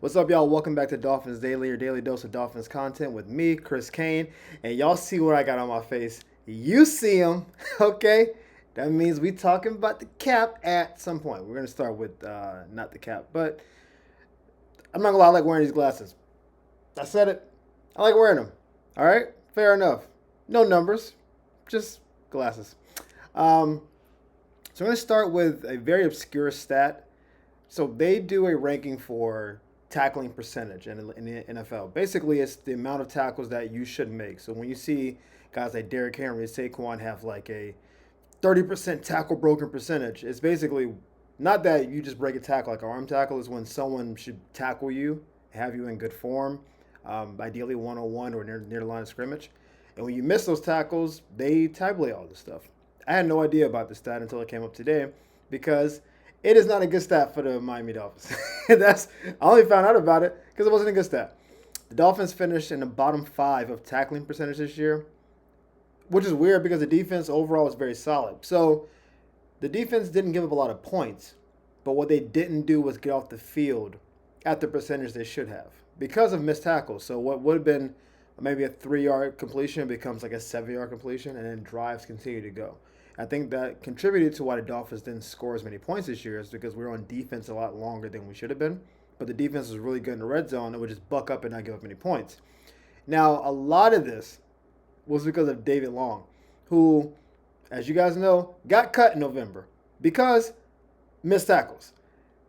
What's up, y'all? Welcome back to Dolphins Daily, your daily dose of Dolphins content with me, Chris Kane. And y'all see what I got on my face. You see him, okay? That means we talking about the cap at some point. We're gonna start with not the cap, but I'm not gonna lie, I like wearing these glasses. I said it. I like wearing them. All right, fair enough. No numbers, just glasses. Um, so I'm gonna start with a very obscure stat. So they do a ranking for tackling percentage in the NFL. Basically, it's the amount of tackles that you should make. So when you see guys like Derrick Henry and Saquon have like a 30% tackle broken percentage, it's basically not that you just break a tackle like an arm tackle, is when someone should tackle you, have you in good form, ideally 1-on-1 or near the line of scrimmage. And when you miss those tackles, they tabulate all this stuff. I had no idea about this stat until it came up today because it is not a good stat for the Miami Dolphins. I only found out about it because it wasn't a good stat. The Dolphins finished in the bottom five of tackling percentage this year, which is weird because the defense overall is very solid. So the defense didn't give up a lot of points, but what they didn't do was get off the field at the percentage they should have because of missed tackles. So what would have been maybe a 3-yard completion becomes like a 7-yard completion, and then drives continue to go. I think that contributed to why the Dolphins didn't score as many points this year, is because we were on defense a lot longer than we should have been. But the defense was really good in the red zone and would just buck up and not give up any points. Now, a lot of this was because of David Long, who, as you guys know, got cut in November because missed tackles.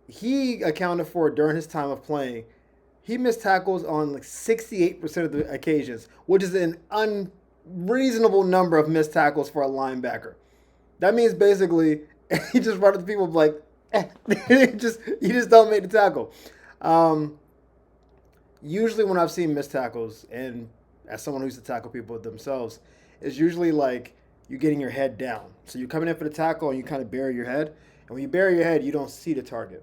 He accounted for, during his time of playing, he missed tackles on like 68% of the occasions, which is an unreasonable number of missed tackles for a linebacker. That means basically he just run up to people like, you just don't make the tackle. Um, Usually when I've seen missed tackles, and as someone who used to tackle people themselves, it's usually like you getting your head down. So you're coming in for the tackle and you kind of bury your head. And when you bury your head, you don't see the target.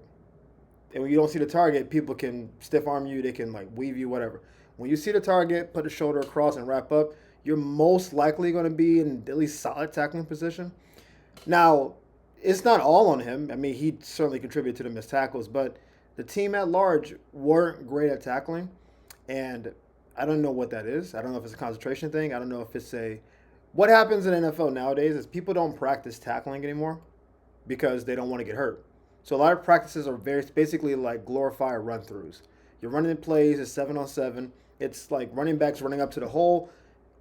And when you don't see the target, people can stiff arm you, they can like weave you, whatever. When you see the target, put the shoulder across and wrap up, you're most likely going to be in at least solid tackling position. Now, it's not all on him. I mean, he certainly contributed to the missed tackles, but the team at large weren't great at tackling. And I don't know what that is. I don't know if it's a concentration thing. I don't know if it's a. What happens in the NFL nowadays is people don't practice tackling anymore because they don't want to get hurt. So a lot of practices are very basically like glorified run throughs. You're running in plays, it's 7-on-7. It's like running backs running up to the hole,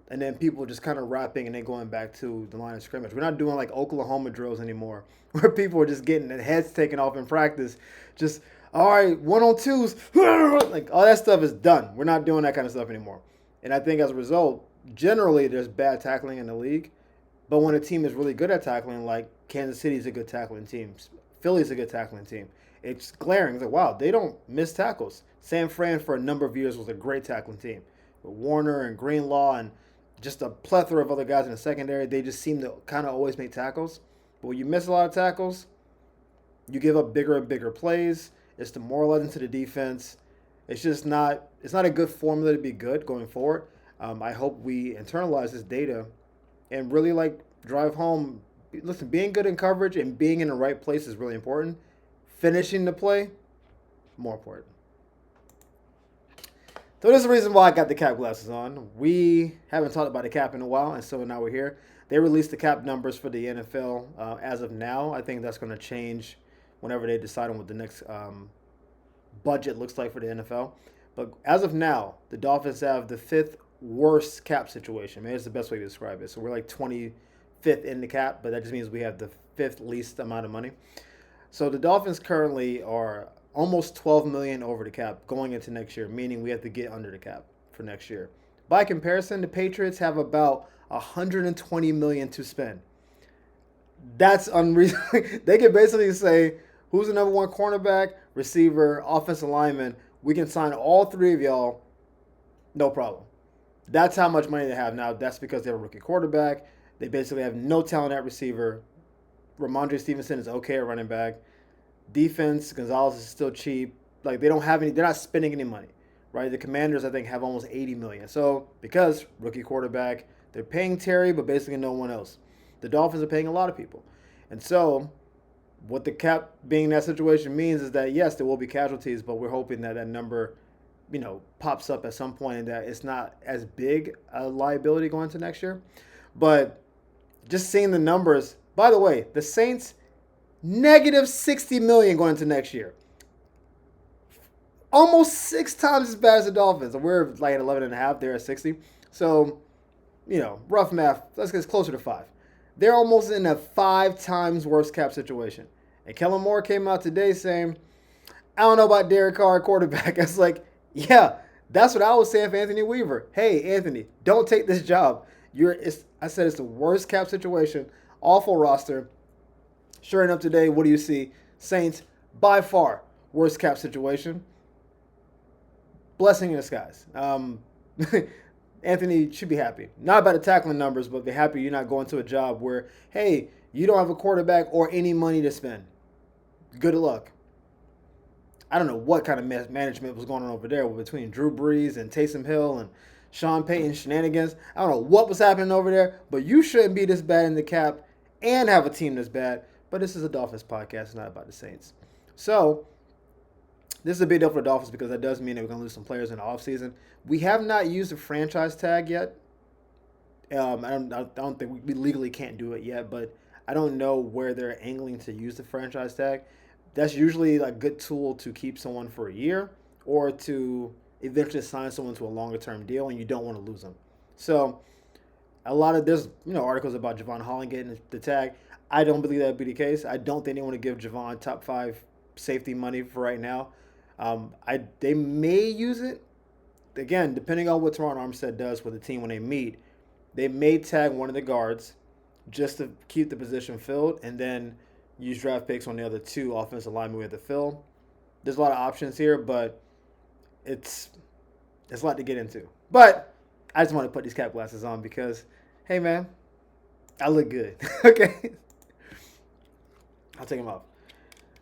and then people just kind of wrapping and then going back to the line of scrimmage. We're not doing like Oklahoma drills anymore, where people are just getting their heads taken off in practice. Just, all right, 1-on-2s, like all that stuff is done. We're not doing that kind of stuff anymore. And I think as a result, generally there's bad tackling in the league. But when a team is really good at tackling, like Kansas City is a good tackling team, Philly's a good tackling team. It's glaring. It's like, wow, they don't miss tackles. San Fran for a number of years was a great tackling team. With Warner and Greenlaw and just a plethora of other guys in the secondary, they just seem to kind of always make tackles. But when you miss a lot of tackles, you give up bigger and bigger plays. It's demoralizing to the defense. It's just not. It's not a good formula to be good going forward. I hope we internalize this data and really like drive home. Listen, being good in coverage and being in the right place is really important. Finishing the play, more important. So this is the reason why I got the cap glasses on. We haven't talked about the cap in a while, and so now we're here. They released the cap numbers for the NFL as of now. I think that's going to change whenever they decide on what the next budget looks like for the NFL. But as of now, the Dolphins have the fifth worst cap situation. Maybe it's the best way to describe it. So we're like 25th in the cap, but that just means we have the fifth least amount of money. So the Dolphins currently are almost 12 million over the cap going into next year, meaning we have to get under the cap for next year. By comparison, the Patriots have about 120 million to spend. That's unreasonable. They can basically say, who's the number one cornerback, receiver, offensive lineman? We can sign all three of y'all, no problem. That's how much money they have now. That's because they have a rookie quarterback. They basically have no talent at receiver. Ramondre Stevenson is okay at running back. Defense, Gonzalez is still cheap. Like they don't have any. They're not spending any money, right? The Commanders, I think, have almost 80 million. So because rookie quarterback, they're paying Terry, but basically no one else. The Dolphins are paying a lot of people, and so What the cap being in that situation means is that, yes, there will be casualties, but we're hoping that that number, pops up at some point and that it's not as big a liability going into next year. But just seeing the numbers, by the way, the Saints negative 60 million going into next year. Almost 6 times as bad as the Dolphins. We're like at 11 and a half, they're at 60. So, rough math, let's get closer to 5. They're almost in a 5 times worse cap situation. And Kellen Moore came out today saying, I don't know about Derek Carr, quarterback. I was like, yeah, that's what I was saying for Anthony Weaver. Hey, Anthony, don't take this job. I said it's the worst cap situation, awful roster. Sure enough today, what do you see? Saints, by far, worst cap situation. Blessing in disguise. Anthony should be happy. Not about the tackling numbers, but be happy you're not going to a job where, hey, you don't have a quarterback or any money to spend. Good luck. I don't know what kind of management was going on over there between Drew Brees and Taysom Hill and Sean Payton shenanigans. I don't know what was happening over there, but you shouldn't be this bad in the cap and have a team this bad. But this is a Dolphins podcast, it's not about the Saints. So, this is a big deal for the Dolphins because that does mean that we're going to lose some players in the offseason. We have not used the franchise tag yet. I don't think we legally can't do it yet, but I don't know where they're angling to use the franchise tag. That's usually a good tool to keep someone for a year or to eventually sign someone to a longer-term deal, and you don't want to lose them. So, a lot of there's articles about Javon Holland getting the tag. I don't believe that would be the case. I don't think they want to give Javon top 5 safety money for right now. They may use it. Again, depending on what Teron Armstead does with the team when they meet, they may tag one of the guards just to keep the position filled and then use draft picks on the other 2 offensive linemen we have to fill. There's a lot of options here, but it's a lot to get into. But I just want to put these cap glasses on because, hey, man, I look good. Okay? I'll take them off.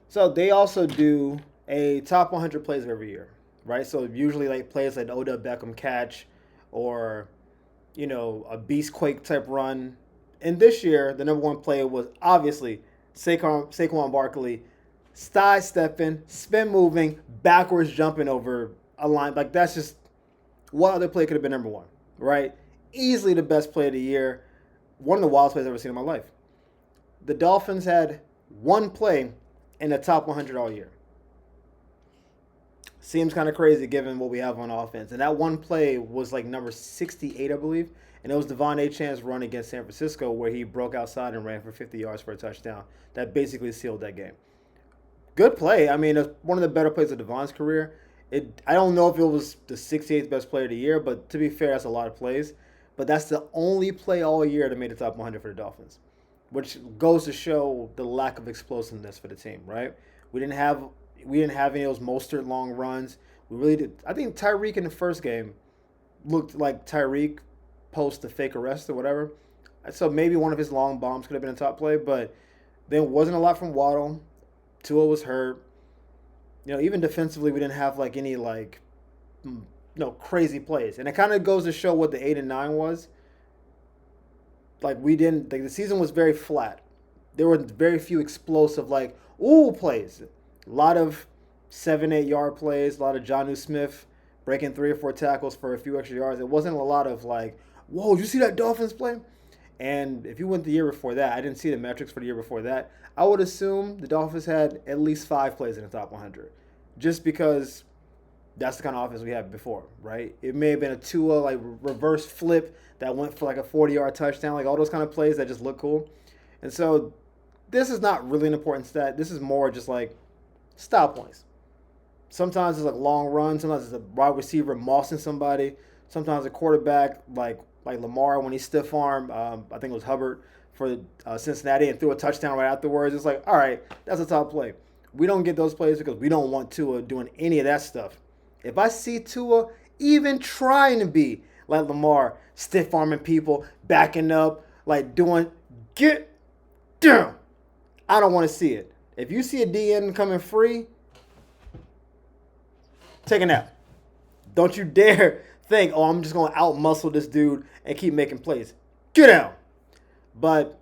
So they also do a top 100 plays of every year, right? So usually like plays like Odell Beckham catch or, a Beastquake type run. And this year, the number 1 play was obviously Saquon Barkley sidestepping, spin moving, backwards jumping over a line. Like that's just what other play could have been number 1, right? Easily the best play of the year. One of the wildest plays I've ever seen in my life. The Dolphins had 1 play in the top 100 all year. Seems kind of crazy given what we have on offense. And that 1 play was like number 68, I believe. And it was Devon Achane's run against San Francisco where he broke outside and ran for 50 yards for a touchdown. That basically sealed that game. Good play. I mean, it's one of the better plays of Devon's career. I don't know if it was the 68th best player of the year, but to be fair, that's a lot of plays. But that's the only play all year that made the top 100 for the Dolphins, which goes to show the lack of explosiveness for the team, right? We didn't have any of those Mostert long runs. We really did. I think Tyreek in the first game looked like Tyreek post the fake arrest or whatever. So maybe one of his long bombs could have been a top play, but there wasn't a lot from Waddle. Tua was hurt. Even defensively, we didn't have any crazy plays. And it kind of goes to show what the 8 and 9 was. The season was very flat. There were very few explosive plays. A lot of 7-8 yard plays, a lot of Jonnu Smith breaking 3 or 4 tackles for a few extra yards. It wasn't a lot of whoa, did you see that Dolphins play? And if you went the year before that, I didn't see the metrics for the year before that. I would assume the Dolphins had at least 5 plays in the top 100, just because that's the kind of offense we had before, right? It may have been a Tua reverse flip that went for a 40-yard touchdown, all those kind of plays that just look cool. And so this is not really an important stat. This is more just style points. Sometimes it's long runs. Sometimes it's a wide receiver mossing somebody. Sometimes a quarterback like Lamar when he stiff arm. I think it was Hubbard for Cincinnati and threw a touchdown right afterwards. It's all right, that's a top play. We don't get those plays because we don't want Tua doing any of that stuff. If I see Tua even trying to be like Lamar, stiff arming people, backing up, get down, I don't want to see it. If you see a DN coming free, take a nap. Don't you dare think, I'm just going to out-muscle this dude and keep making plays. Get down. But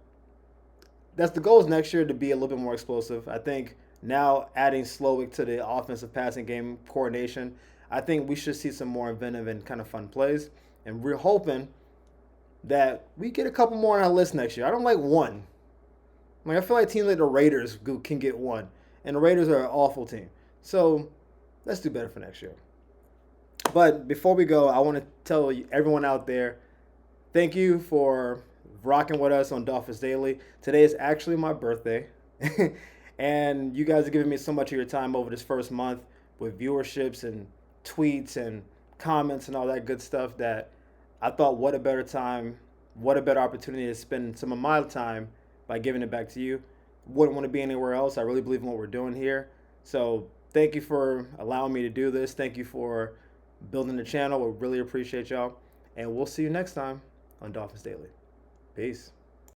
that's the goal is next year to be a little bit more explosive. I think now adding Slowick to the offensive passing game coordination, I think we should see some more inventive and kind of fun plays. And we're hoping that we get a couple more on our list next year. I don't like one. Like I feel like teams like the Raiders can get one, and the Raiders are an awful team. So let's do better for next year. But before we go, I want to tell everyone out there, thank you for rocking with us on Dolphins Daily. Today is actually my birthday, and you guys have given me so much of your time over this first month with viewerships and tweets and comments and all that good stuff that I thought, what a better time, what a better opportunity to spend some of my time by giving it back to you. Wouldn't want to be anywhere else. I really believe in what we're doing here. So thank you for allowing me to do this. Thank you for building the channel. We really appreciate y'all. And we'll see you next time on Dolphins Daily. Peace.